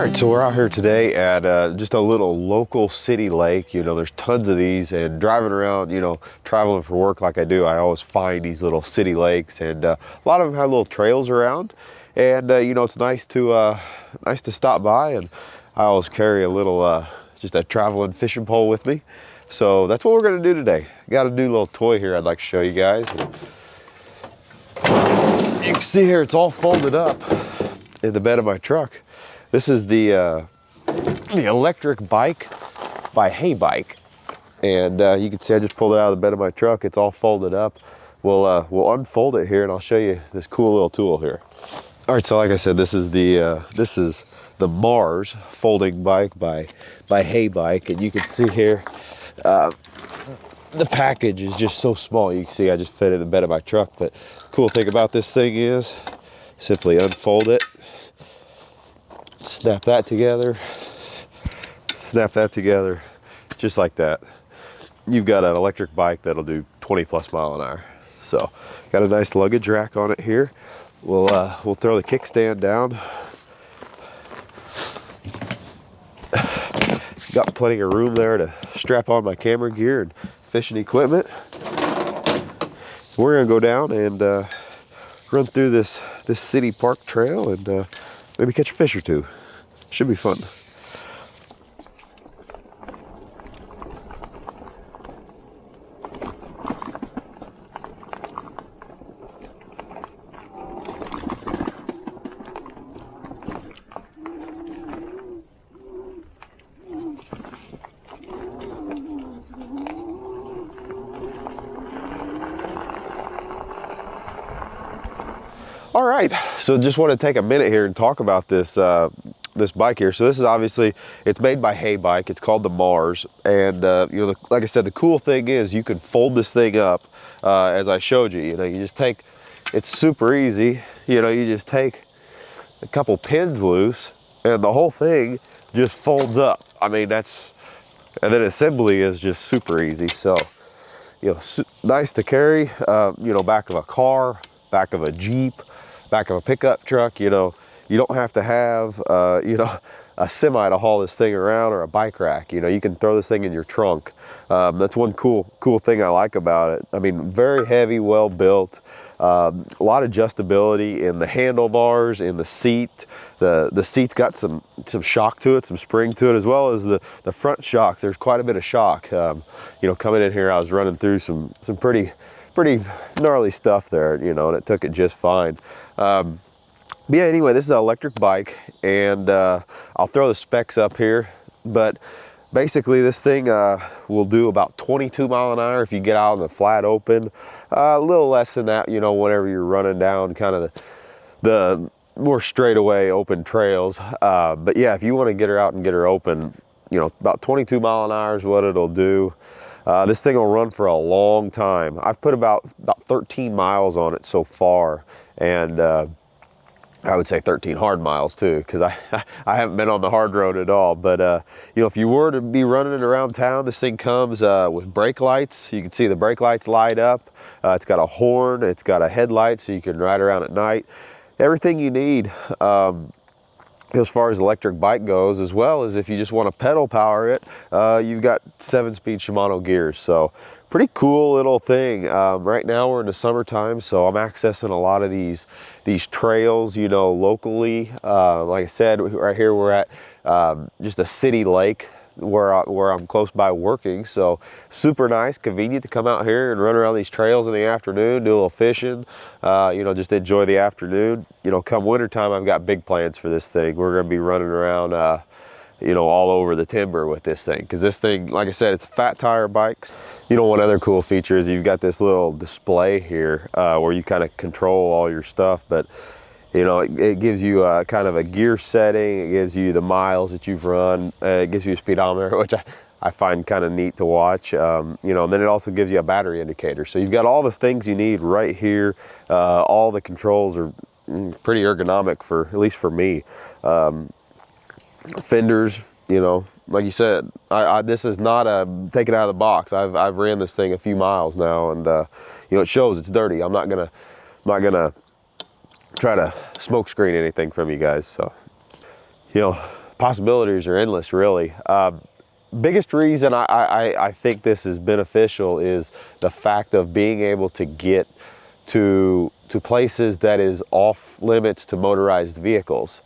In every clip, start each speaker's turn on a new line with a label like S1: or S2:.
S1: right, so we're out here today at just a little local city lake. You know, there's tons of these, and driving around, you know, traveling for work like I do, I always find these little city lakes, and a lot of them have little trails around. And you know, it's nice to stop by, and I always carry a little just a traveling fishing pole with me. So that's what we're gonna do today. Got a new little toy here I'd like to show you guys. You can see here it's all folded up in the bed of my truck. This is the electric bike by HeyBike, and you can see I just pulled it out of the bed of my truck. It's all folded up. We'll unfold it here, and I'll show you this cool little tool here. All right, so like I said, this is the Mars folding bike by HeyBike, and you can see here the package is just so small. You can see I just fit it in the bed of my truck. But cool thing about this thing is simply unfold it. Snap that together, just like that. You've got an electric bike that'll do 20+ miles an hour. So, got a nice luggage rack on it here. We'll throw the kickstand down. Got plenty of room there to strap on my camera gear and fishing equipment. We're gonna go down and run through this city park trail and maybe catch a fish or two. Should be fun. All right, so just want to take a minute here and talk about this this bike here. So this is obviously, it's made by HeyBike. It's called the Mars, and you know, like I said, the cool thing is you can fold this thing up as I showed you. You know, you just take, it's super easy. You know, you just take a couple pins loose, and the whole thing just folds up. I mean, that's, and then assembly is just super easy. So, you know, nice to carry. You know, back of a car, back of a Jeep, back of a pickup truck. You know, you don't have to have you know, a semi to haul this thing around, or a bike rack. You know, you can throw this thing in your trunk. That's one cool thing I like about it. I mean, very heavy, well built. A lot of adjustability in the handlebars, in the seat. The seat's got some shock to it, some spring to it, as well as the front shocks. There's quite a bit of shock. You know, coming in here, I was running through some pretty gnarly stuff there, you know, and it took it just fine. But yeah, anyway, this is an electric bike, and I'll throw the specs up here, but basically this thing will do about 22 miles an hour if you get out in the flat open. A little less than that, you know, whenever you're running down kind of the more straightaway open trails. But yeah, if you want to get her out and get her open, you know, about 22 miles an hour is what it'll do. This thing will run for a long time. I've put about 13 miles on it so far, and I would say 13 hard miles too, because I haven't been on the hard road at all. But you know, if you were to be running it around town, this thing comes with brake lights. You can see the brake lights light up. It's got a horn. It's got a headlight, so you can ride around at night. Everything you need as far as electric bike goes, as well as if you just want to pedal power it, you've got 7-speed Shimano gears. So pretty cool little thing. Right now we're in the summertime, so I'm accessing a lot of these trails, you know, locally. Like I said, right here we're at just a city lake where I'm close by working. So super nice, convenient to come out here and run around these trails in the afternoon, do a little fishing, you know, just enjoy the afternoon. You know, come wintertime, I've got big plans for this thing. We're going to be running around, you know, all over the timber with this thing, because this thing, like I said, it's a fat tire bike. You know, one other cool feature is you've got this little display here where you kind of control all your stuff. But you know, it gives you kind of a gear setting. It gives you the miles that you've run. It gives you a speedometer, which I find kind of neat to watch. You know, and then it also gives you a battery indicator. So you've got all the things you need right here. All the controls are pretty ergonomic, for at least for me. Fenders, you know, like you said, this is not a take it out of the box. I've ran this thing a few miles now, and you know, it shows it's dirty. I'm not gonna try to smoke screen anything from you guys. So, you know, possibilities are endless, really. Biggest reason I think this is beneficial is the fact of being able to get to places that is off limits to motorized vehicles.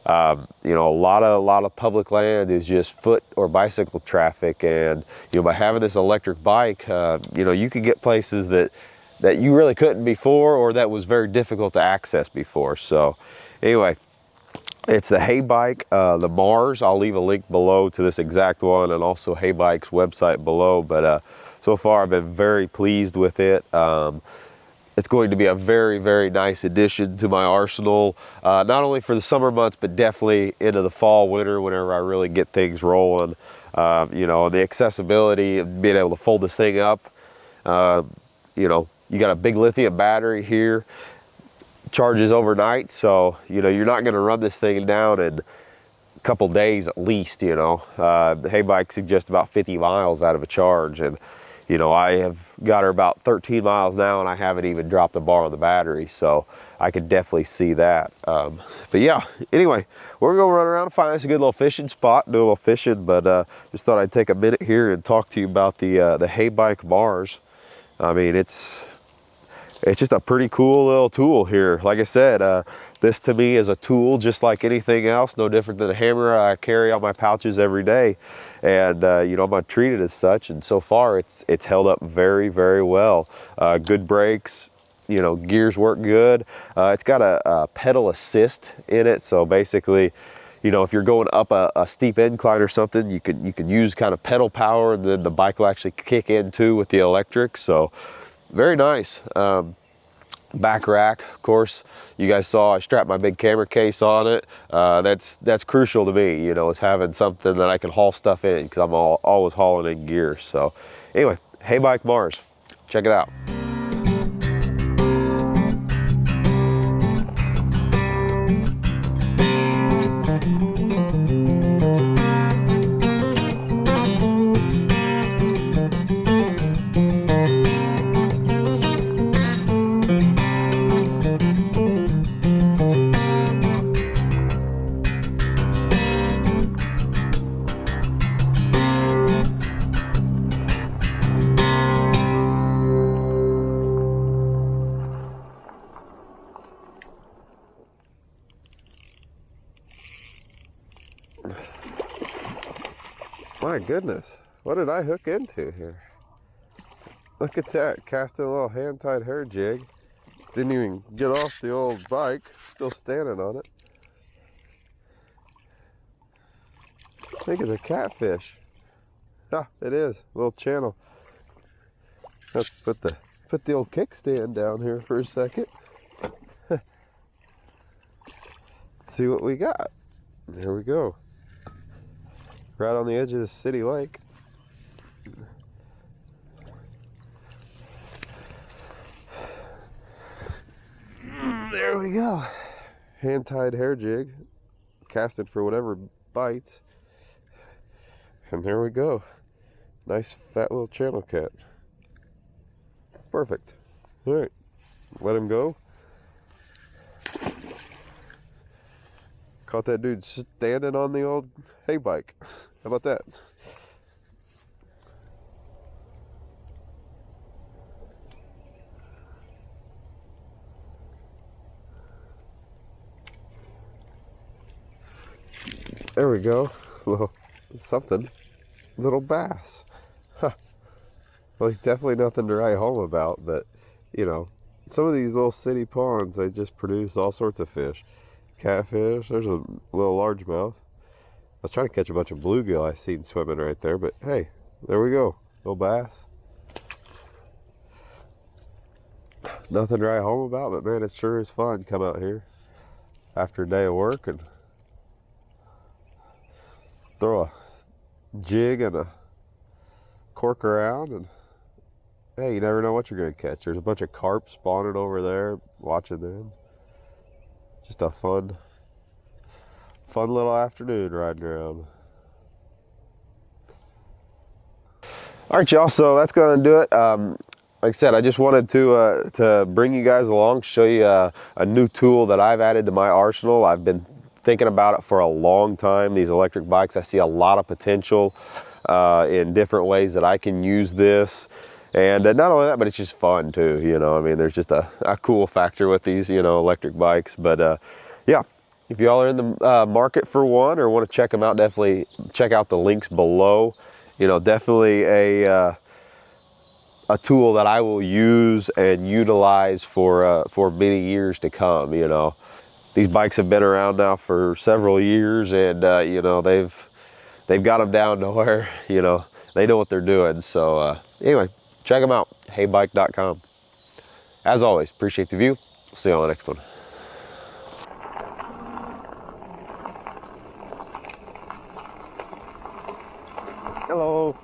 S1: You know, a lot of public land is just foot or bicycle traffic, and you know, by having this electric bike, you know, you can get places that you really couldn't before, or that was very difficult to access before. So anyway, it's the Haybike, the Mars. I'll leave a link below to this exact one, and also Haybike's website below. But so far I've been very pleased with it. It's going to be a very, very nice addition to my arsenal, not only for the summer months, but definitely into the fall, winter, whenever I really get things rolling. You know, the accessibility of being able to fold this thing up. You know, you got a big lithium battery here, charges overnight, so you know, you're not going to run this thing down in a couple days at least. You know, the Haybike suggests about 50 miles out of a charge, and you know, I have got her about 13 miles now, and I haven't even dropped a bar on the battery, so I could definitely see that. But yeah, anyway, we're gonna run around and find us a good little fishing spot, do a little fishing. But just thought I'd take a minute here and talk to you about the Haybike Mars. I mean, it's just a pretty cool little tool here. Like I said, this to me is a tool just like anything else, no different than a hammer I carry on my pouches every day. And you know, I'm gonna treat it as such, and so far it's held up very, very well. Good brakes, you know, gears work good. It's got a pedal assist in it, so basically, you know, if you're going up a steep incline or something, you can use kind of pedal power, and then the bike will actually kick in too with the electric. So very nice. Back rack, of course, you guys saw I strapped my big camera case on it. That's crucial to me, you know, is having something that I can haul stuff in, because I'm always hauling in gear. So anyway, Haybike Mars, check it out. My goodness, what did I hook into here? Look at that, casting a little hand-tied hair jig. Didn't even get off the old bike, still standing on it. I think it's a catfish. Ah, it is, a little channel. Let's put the old kickstand down here for a second. See what we got. There we go. Right on the edge of the city lake. There we go. Hand-tied hair jig, casted for whatever bites. And there we go. Nice fat little channel cat. Perfect. All right, let him go. Caught that dude standing on the old Haybike. How about that? There we go. Little something. Little bass. Huh. Well, he's definitely nothing to write home about, but you know, some of these little city ponds, they just produce all sorts of fish. Catfish, there's a little largemouth. I was trying to catch a bunch of bluegill I seen swimming right there, but hey, there we go. Little bass. Nothing to write home about, but man, it sure is fun to come out here after a day of work and throw a jig and a cork around, and hey, you never know what you're going to catch. There's a bunch of carp spawning over there, watching them. Just a fun little afternoon riding around. All right, y'all, so that's going to do it. Like I said, I just wanted to bring you guys along, show you a new tool that I've added to my arsenal. I've been thinking about it for a long time, these electric bikes. I see a lot of potential in different ways that I can use this. And not only that, but it's just fun too, you know. I mean, there's just a cool factor with these, you know, electric bikes. But yeah, if y'all are in the market for one or want to check them out, definitely check out the links below. You know, definitely a tool that I will use and utilize for many years to come. You know, these bikes have been around now for several years, and you know, they've got them down to where, you know, they know what they're doing. So anyway, check them out, heybike.com. As always, appreciate the view. See you on the next one. Hello.